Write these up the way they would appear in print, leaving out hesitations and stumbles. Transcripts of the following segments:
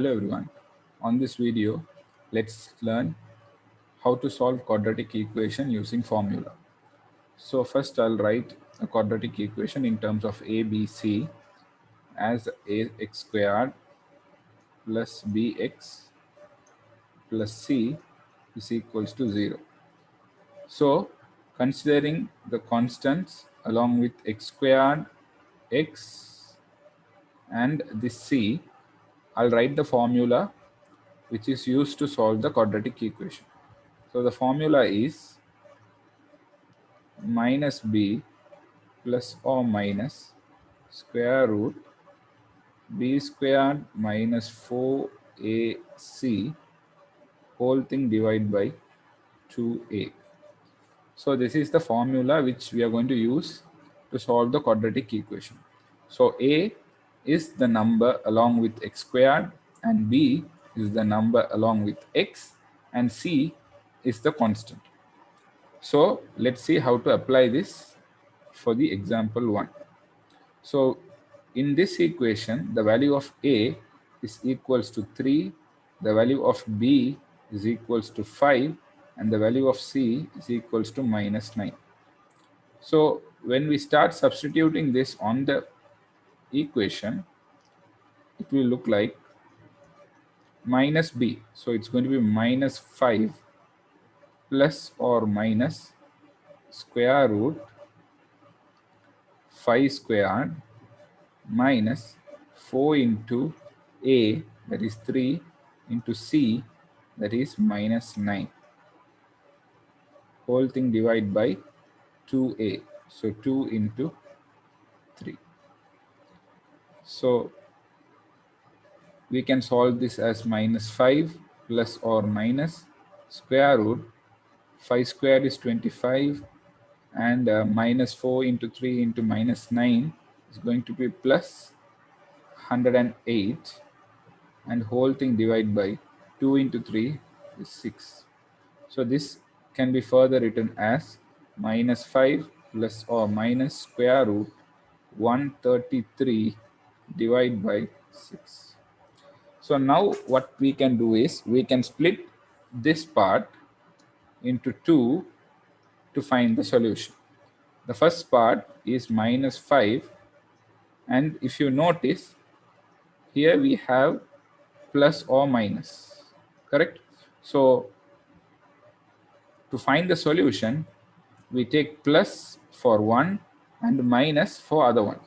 Hello everyone. On this video, let's learn how to solve quadratic equation using formula. So first I'll write a quadratic equation in terms of ABC as ax squared plus bx plus c is equals to 0. So considering the constants along with x squared, x and this c, I'll write the formula which is used to solve the quadratic equation. So the formula is minus b plus or minus square root b squared minus 4ac whole thing divided by 2a. So this is the formula which we are going to use to solve the quadratic equation. So a is the number along with x squared and b is the number along with x and c is the constant. So let's see how to apply this for the example 1. So in this equation, the value of a is equals to 3, the value of b is equals to 5, and the value of c is equals to minus 9. So when we start substituting this on the equation, it will look like minus b. So it's going to be minus 5 plus or minus square root 5 squared minus 4 into a, that is 3, into c, that is minus 9. Whole thing divided by 2a. So 2 into 3. So we can solve this as minus 5 plus or minus square root 5 squared is 25 and minus 4 into 3 into minus 9 is going to be plus 108 and whole thing divided by 2 into 3 is 6. So this can be further written as minus 5 plus or minus square root 133 divided by 6. So now what we can do is we can split this part into 2 to find the solution. The first part is minus 5, and if you notice here we have plus or minus, correct? So to find the solution, we take plus for one and minus for other one.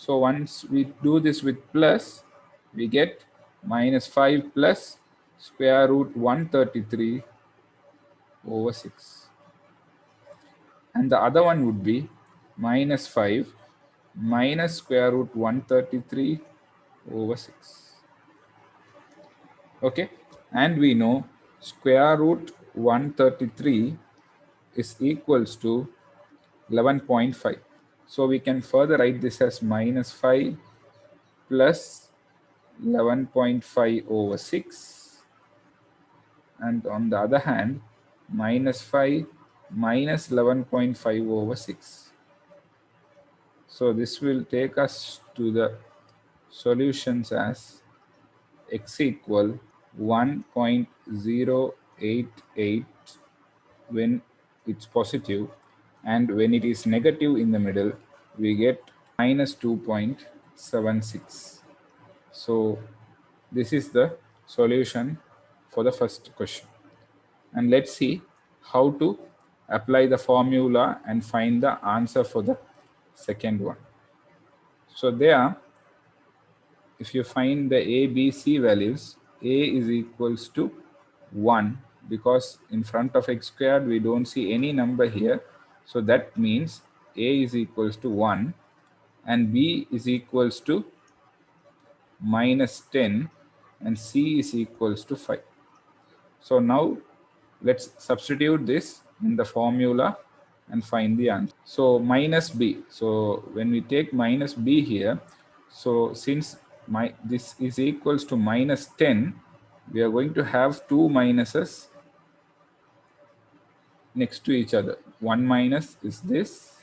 So once we do this with plus, we get minus 5 plus square root 133 over 6. And the other one would be minus 5 minus square root 133 over 6. Okay, and we know square root 133 is equals to 11.5. So we can further write this as minus 5 plus 11.5 over 6, and on the other hand minus 5 minus 11.5 over 6. So this will take us to the solutions as x equal 1.088 when it's positive, and when it is negative in the middle we get minus 2.76. So this is the solution for the first question, and let's see how to apply the formula and find the answer for the second one. So there, if you find the a, b, c values, a is equals to 1 because in front of x squared we don't see any number here. So that means a is equals to 1 and b is equals to minus 10 and c is equals to 5. So now let's substitute this in the formula and find the answer. So minus b. So when we take minus b here, so since this is equals to minus 10, we are going to have two minuses next to each other. One minus is this,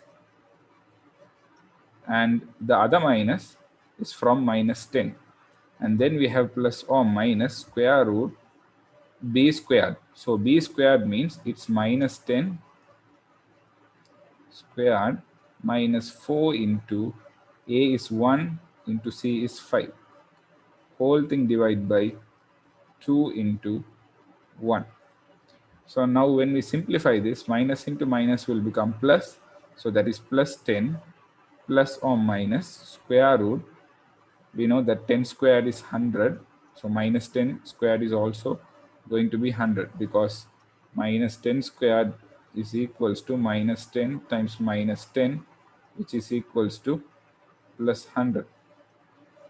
and the other minus is from minus 10. and then we have plus or minus square root b squared. So b squared means it's minus 10 squared minus 4 into a is 1 into c is 5. Whole thing divided by 2 into 1. So now when we simplify this, minus into minus will become plus. So that is plus 10 plus or minus square root. We know that 10 squared is 100. So minus 10 squared is also going to be 100, because minus 10 squared is equals to minus 10 times minus 10, which is equals to plus 100.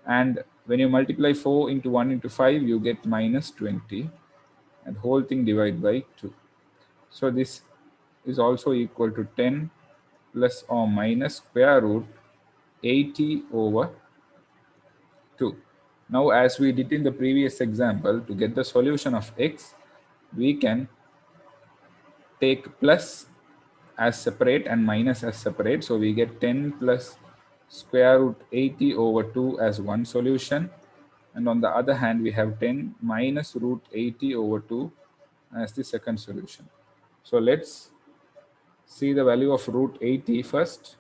And when you multiply 4 into 1 into 5, you get minus 20, and whole thing divided by 2. So this is also equal to 10 plus or minus square root 80 over 2. Now, as we did in the previous example, to get the solution of x, we can take plus as separate and minus as separate. So we get 10 plus square root 80 over 2 as one solution. And on the other hand, we have 10 minus root 80 over 2 as the second solution. So let's see the value of root 80 first.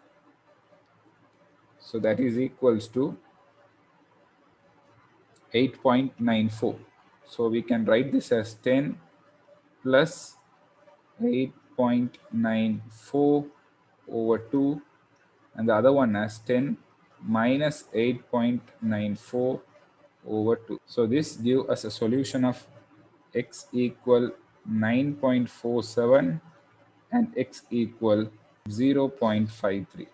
So that is equals to 8.94. So we can write this as 10 plus 8.94 over 2, and the other one as 10 minus 8.94 over 2. So this gives us a solution of x equal 9.47 and x equal 0.53.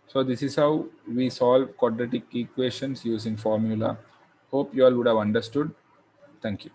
So this is how we solve quadratic equations using formula. Hope you all would have understood. Thank you.